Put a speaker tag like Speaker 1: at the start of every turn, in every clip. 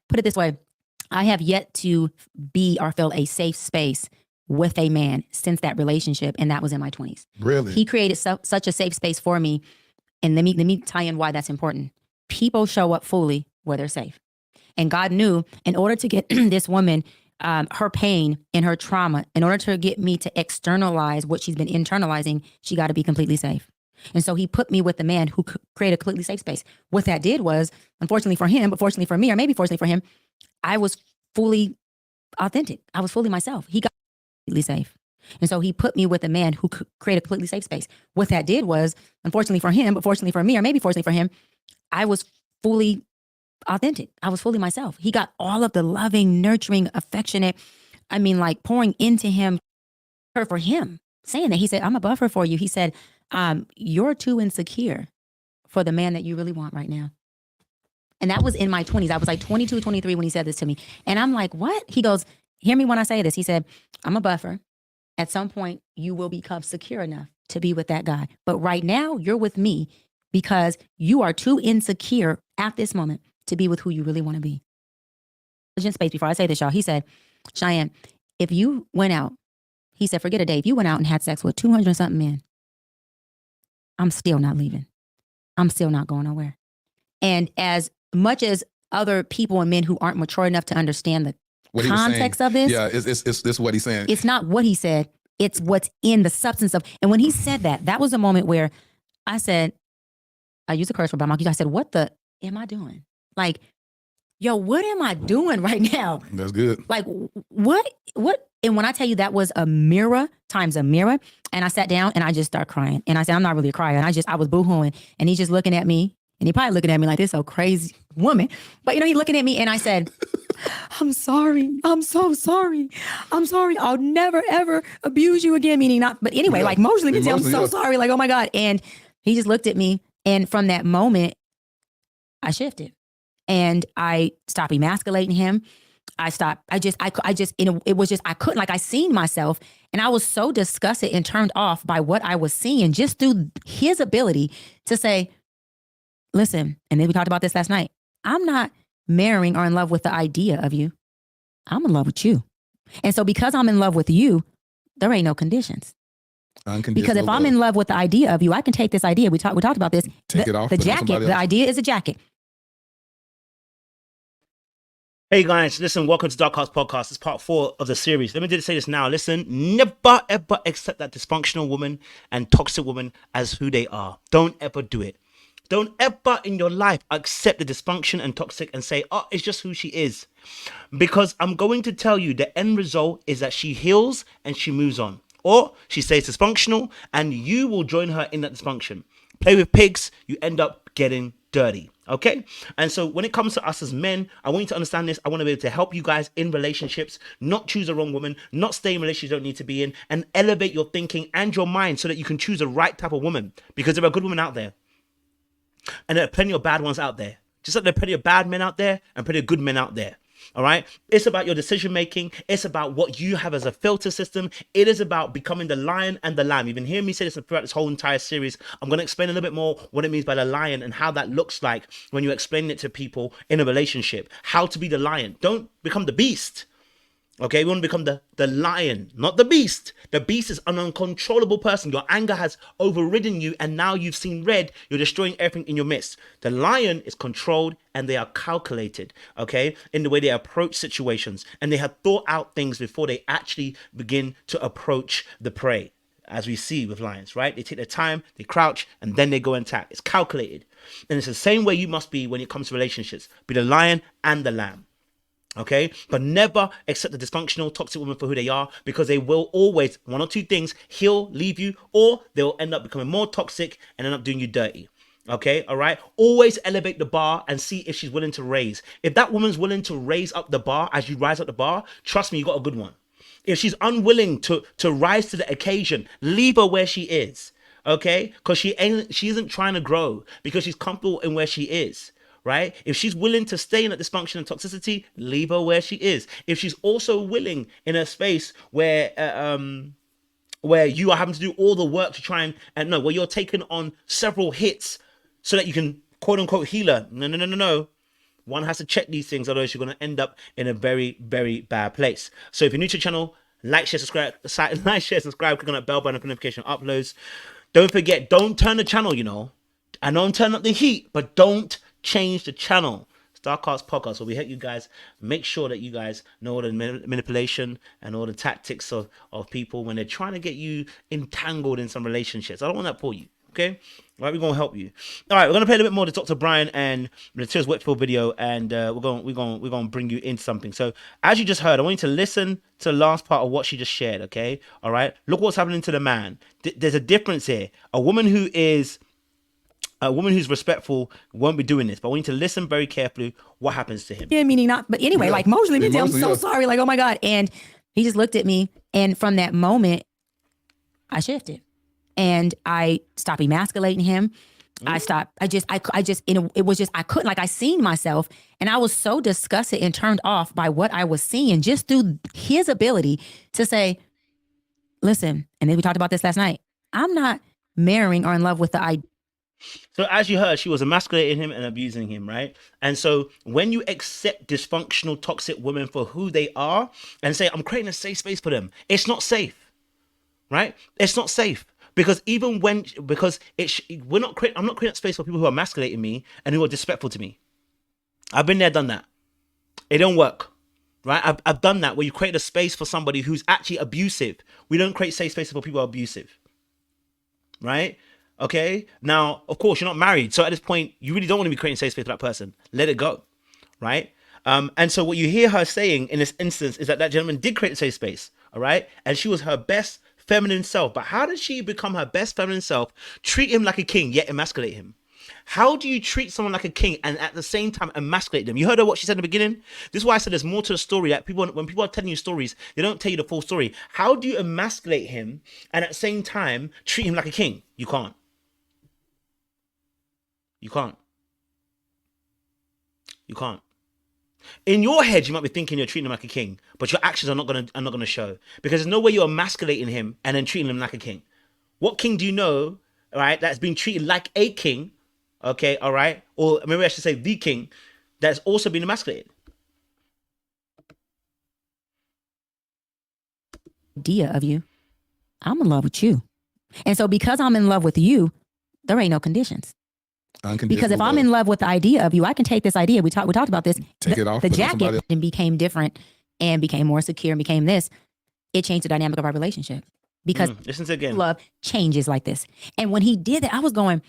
Speaker 1: put it this way. I have yet to be or feel a safe space with a man since that relationship, and that was in my 20s.
Speaker 2: Really?
Speaker 1: He created such a safe space for me, and let me tie in why that's important. People show up fully where they're safe, and God knew in order to get this woman her pain and her trauma, in order to get me to externalize what she's been internalizing, she got to be completely safe. And so he put me with the man who created a completely safe space. What that did was, unfortunately for him, but fortunately for me, or maybe fortunately for him, I was fully authentic. I was fully myself. He got completely safe. And so he put me with a man who created a completely safe space. What that did was, unfortunately for him, but fortunately for me, or maybe fortunately for him, I was fully authentic. I was fully myself. He got all of the loving, nurturing, affectionate, like pouring into him, her for him, saying that. He said, I'm above her for you. He said, you're too insecure for the man that you really want right now. And that was in my 20s. I was like 22, 23 when he said this to me. And I'm like, what? He goes, hear me when I say this. He said, I'm a buffer. At some point, you will become secure enough to be with that guy. But right now, you're with me because you are too insecure at this moment to be with who you really want to be. Space, before I say this, y'all, he said, Cheyenne, if you went out, he said, forget a day. If you went out and had sex with 200 and something men, I'm still not leaving. I'm still not going nowhere. And as much as other people and men who aren't mature enough to understand the context of this.
Speaker 2: Yeah, it's what he's saying.
Speaker 1: It's not what he said. It's what's in the substance of. And when he said that, that was a moment where I said, I use a curse word, but I said, what the am I doing? Like, yo, what am I doing right now?
Speaker 2: That's good.
Speaker 1: Like, what? And when I tell you that was a mirror times a mirror, and I sat down and I just started crying. And I said, I'm not really a crier. And I was boohooing. And he's just looking at me. And he probably looking at me like this so crazy woman. But he's looking at me and I said, I'm sorry. I'm so sorry. I'm sorry. I'll never, ever abuse you again. Meaning not, but anyway, like emotionally, I'm so sorry. Like, oh my God. And he just looked at me. And from that moment, I shifted and I stopped emasculating him. I couldn't, like I seen myself and I was so disgusted and turned off by what I was seeing just through his ability to say, listen, and then we talked about this last night. I'm not marrying or in love with the idea of you. I'm in love with you. And so because I'm in love with you, there ain't no conditions. Because if I'm in love with the idea of you, I can take this idea. We talked about this.
Speaker 2: Take it off.
Speaker 1: The jacket, the idea is a jacket.
Speaker 3: Hey guys, listen, welcome to Dark Arts Podcast. It's part 4 of the series. Let me just say this now. Listen, never ever accept that dysfunctional woman and toxic woman as who they are. Don't ever do it. Don't ever in your life accept the dysfunction and toxic and say, oh, it's just who she is. Because I'm going to tell you the end result is that she heals and she moves on. Or she stays dysfunctional and you will join her in that dysfunction. Play with pigs, you end up getting dirty. Okay? And so when it comes to us as men, I want you to understand this. I want to be able to help you guys in relationships, not choose the wrong woman, not stay in relationships you don't need to be in, and elevate your thinking and your mind so that you can choose the right type of woman. Because there are good women out there. And there are plenty of bad ones out there. Just like there are plenty of bad men out there and plenty of good men out there. All right. It's about your decision making. It's about what you have as a filter system. It is about becoming the lion and the lamb. You've been hearing me say this throughout this whole entire series. I'm going to explain a little bit more what it means by the lion and how that looks like when you're explaining it to people in a relationship. How to be the lion. Don't become the beast. Okay, we want to become the lion, not the beast. The beast is an uncontrollable person. Your anger has overridden you and now you've seen red. You're destroying everything in your midst. The lion is controlled and they are calculated, okay, in the way they approach situations. And they have thought out things before they actually begin to approach the prey, as we see with lions, right? They take their time, they crouch, and then they go and attack. It's calculated. And it's the same way you must be when it comes to relationships. Be the lion and the lamb. Okay, but never accept the dysfunctional, toxic woman for who they are, because they will always, one or two things, heal, leave you, or they'll end up becoming more toxic and end up doing you dirty. Okay, all right. Always elevate the bar and see if she's willing to raise. If that woman's willing to raise up the bar as you rise up the bar, trust me, you got a good one. If she's unwilling to rise to the occasion, leave her where she is. Okay, because she isn't trying to grow because she's comfortable in where she is. Right? If she's willing to stay in that dysfunction and toxicity, leave her where she is. If she's also willing in a space where you are having to do all the work to try and where you're taking on several hits so that you can quote unquote heal her. No. One has to check these things, otherwise you're going to end up in a very, very bad place. So if you're new to the channel, like, share, subscribe, click on that bell button for notification uploads. Don't forget, don't turn the channel, and don't turn up the heat, but don't change the channel. Dark Arts Podcast, where we help you guys make sure that you guys know all the manipulation and all the tactics of people when they're trying to get you entangled in some relationships. I don't want that for you, okay? All right, we're gonna help you. All right, we're gonna play a little bit more of the Dr. Brian and Matthias Whitfield video, and we're gonna bring you into something. So as you just heard, I want you to listen to the last part of what she just shared. Okay, all right. Look what's happening to the man. There's a difference here. A woman who's respectful won't be doing this, but I want you to listen very carefully what happens to him.
Speaker 1: Yeah, meaning not, but anyway, like emotionally, I'm so sorry. Like, oh my God. And he just looked at me. And from that moment, I shifted and I stopped emasculating him. I stopped. It was just, I couldn't, like, I seen myself and I was so disgusted and turned off by what I was seeing just through his ability to say, listen, and then we talked about this last night. I'm not marrying or in love with the idea.
Speaker 3: So as you heard, she was emasculating him and abusing him, right? And so when you accept dysfunctional, toxic women for who they are and say, I'm creating a safe space for them, it's not safe, right? It's not safe. Because I'm not creating a space for people who are emasculating me and who are disrespectful to me. I've been there, done that. It don't work, right? I've done that where you create a space for somebody who's actually abusive. We don't create safe spaces for people who are abusive, right? Okay. Now, of course, you're not married. So at this point, you really don't want to be creating safe space for that person. Let it go. Right. And so what you hear her saying in this instance is that gentleman did create a safe space. All right. And she was her best feminine self. But how did she become her best feminine self, treat him like a king, yet emasculate him? How do you treat someone like a king and at the same time emasculate them? You heard her what she said in the beginning? This is why I said there's more to the story. That when people are telling you stories, they don't tell you the full story. How do you emasculate him and at the same time treat him like a king? You can't. You can't. You can't. In your head, you might be thinking you're treating him like a king, but your actions are not gonna show, because there's no way you're emasculating him and then treating him like a king. What king do you know, right, that's been treated like a king, okay, all right, or maybe I should say the king, that's also been emasculated?
Speaker 1: Idea of you, I'm in love with you, and so because I'm in love with you, there ain't no conditions. Because if I'm in love with the idea of you, I can take this idea. We talked about this.
Speaker 2: Take it off.
Speaker 1: The jacket and became different and became more secure and became this. It changed the dynamic of our relationship because
Speaker 3: listen to it again.
Speaker 1: Love changes like this. And when he did that, I was going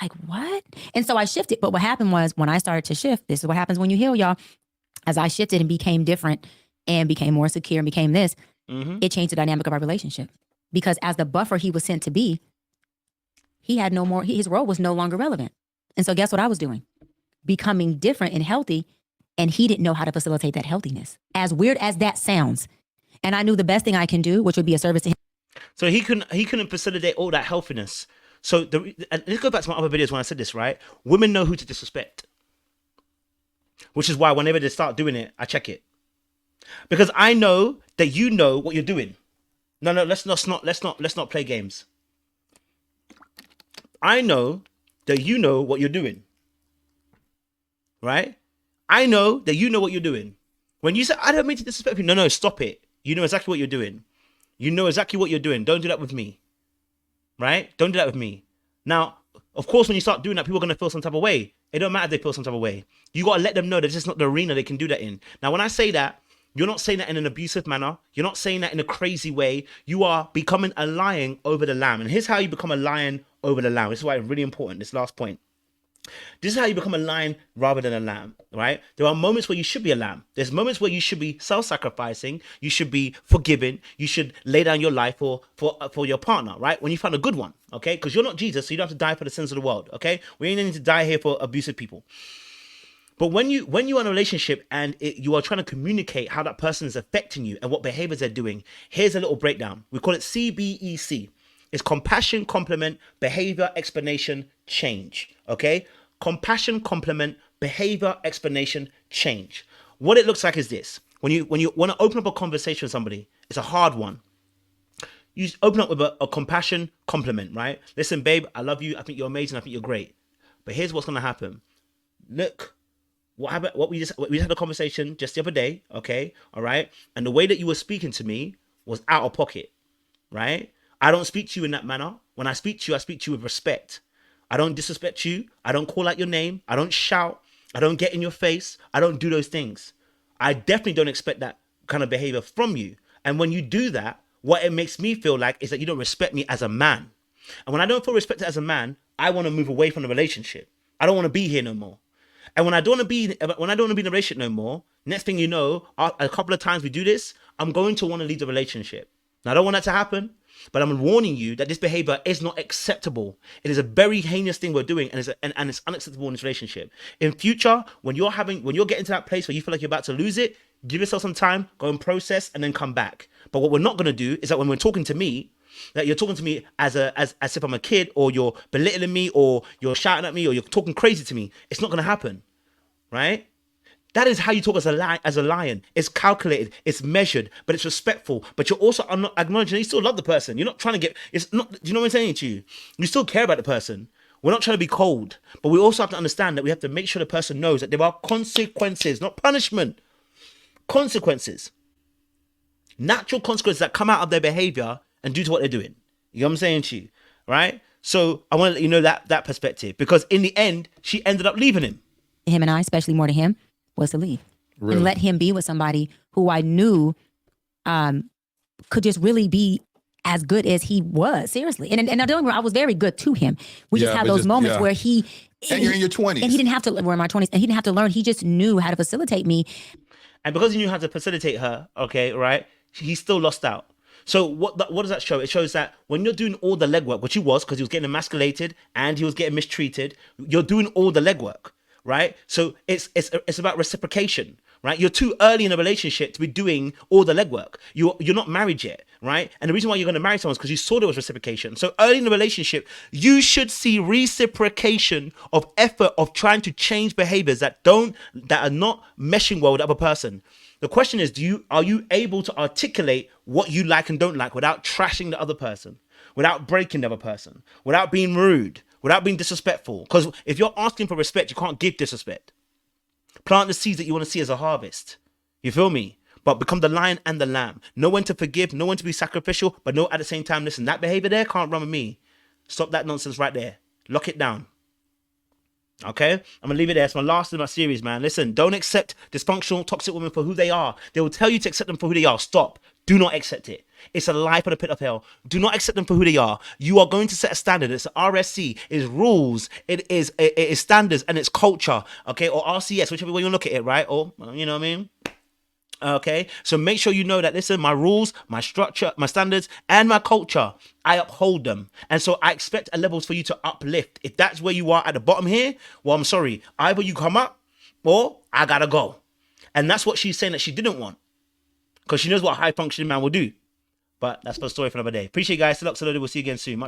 Speaker 1: like, what? And so I shifted. But what happened was when I started to shift, this is what happens when you heal, y'all. As I shifted and became different and became more secure and became this, it changed the dynamic of our relationship. Because as the buffer he was sent to be, he had no more, his role was no longer relevant. And so guess what I was doing? Becoming different and healthy. And he didn't know how to facilitate that healthiness. As weird as that sounds. And I knew the best thing I can do, which would be a service to him.
Speaker 3: So he couldn't facilitate all that healthiness. So and let's go back to my other videos when I said this, right? Women know who to disrespect. Which is why whenever they start doing it, I check it. Because I know that you know what you're doing. No, let's not play games. I know that you know what you're doing, right? I know that you know what you're doing. When you say, I don't mean to disrespect you. No, stop it. You know exactly what you're doing. You know exactly what you're doing. Don't do that with me, right? Don't do that with me. Now, of course, when you start doing that, people are going to feel some type of way. It don't matter if they feel some type of way. You got to let them know that this is not the arena they can do that in. Now, when I say that, you're not saying that in an abusive manner. You're not saying that in a crazy way. You are becoming a lion over the lamb. And here's how you become a lion over the lamb. This is why it's really important, this last point. This is how you become a lion rather than a lamb, right? There are moments where you should be a lamb. There's moments where you should be self-sacrificing. You should be forgiving. You should lay down your life for your partner, right? When you find a good one, okay? Because you're not Jesus, so you don't have to die for the sins of the world, okay? We ain't need to die here for abusive people. But when you're in a relationship and you are trying to communicate how that person is affecting you and what behaviors they're doing, here's a little breakdown. We call it CBEC. It's compassion, complement, behavior, explanation, change. Okay? Compassion, complement, behavior, explanation, change. What it looks like is this. When you want to open up a conversation with somebody, it's a hard one. You open up with a compassion, compliment, right? Listen, babe, I love you. I think you're amazing. I think you're great. But here's what's going to happen. Look, what happened? We just had a conversation just the other day, okay? All right. And the way that you were speaking to me was out of pocket, right? I don't speak to you in that manner. When I speak to you with respect. I don't disrespect you. I don't call out your name. I don't shout. I don't get in your face. I don't do those things. I definitely don't expect that kind of behavior from you. And when you do that, what it makes me feel like is that you don't respect me as a man. And when I don't feel respected as a man, I want to move away from the relationship. I don't want to be here no more. And when I don't want to be in a relationship no more, next thing you know, a couple of times we do this, I'm going to want to leave the relationship. Now, I don't want that to happen, but I'm warning you that this behavior is not acceptable. It is a very heinous thing we're doing, and it's unacceptable in this relationship. In future, when you're getting to that place where you feel like you're about to lose it, give yourself some time, go and process, and then come back. But what we're not going to do is that when we're talking to me, that you're talking to me as if I'm a kid, or you're belittling me, or you're shouting at me, or you're talking crazy to me. It's not going to happen, right? That is how you talk as a lion. It's calculated, it's measured, but it's respectful. But you're also not acknowledging that you still love the person. You're not trying to get. It's not. Do you know what I'm saying to you? You still care about the person. We're not trying to be cold, but we also have to understand that we have to make sure the person knows that there are consequences, not punishment. Consequences, natural consequences that come out of their behavior and due to what they're doing. You know what I'm saying to you, right? So I want to let you know that perspective, because in the end, she ended up leaving him.
Speaker 1: Him and I, especially more to him, was to leave.
Speaker 2: Really?
Speaker 1: And let him be with somebody who I knew could just really be as good as he was. Seriously. And don't get me wrong, I was very good to him. We just had those moments where he...
Speaker 2: And you're in your 20s.
Speaker 1: And he didn't have to... We're in my 20s. And he didn't have to learn. He just knew how to facilitate me.
Speaker 3: And because he knew how to facilitate her, okay, right, he still lost out. So what does that show? It shows that when you're doing all the legwork, which he was, because he was getting emasculated and he was getting mistreated, you're doing all the legwork, right? So it's about reciprocation, right? You're too early in a relationship to be doing all the legwork. You're not married yet, right? And the reason why you're going to marry someone is because you saw there was reciprocation. So early in the relationship, you should see reciprocation of effort of trying to change behaviors that are not meshing well with the other person. The question is, are you able to articulate what you like and don't like without trashing the other person, without breaking the other person, without being rude, without being disrespectful? Because if you're asking for respect, you can't give disrespect. Plant the seeds that you want to see as a harvest. You feel me? But become the lion and the lamb. Know when to forgive, know when to be sacrificial, but know at the same time, listen, that behavior there can't run with me. Stop that nonsense right there. Lock it down. Okay, I'm gonna leave it there. It's my last in my series, man. Listen, don't accept dysfunctional, toxic women for who they are. They will tell you to accept them for who they are. Stop. Do not accept it. It's a life on the pit of hell. Do not accept them for who they are. You are going to set a standard. It's RSC. It's rules. It is standards, and it's culture. Okay, or RCS, whichever way you look at it, right? Or you know what I mean. Okay, so make sure you know that, listen, my rules, my structure, my standards, and my culture, I uphold them. And so I expect a levels for you to uplift. If that's where you are at the bottom here, well, I'm sorry. Either you come up or I gotta go. And that's what she's saying that she didn't want, because she knows what a high functioning man will do. But that's for a story for another day. Appreciate you guys. We'll see you again soon.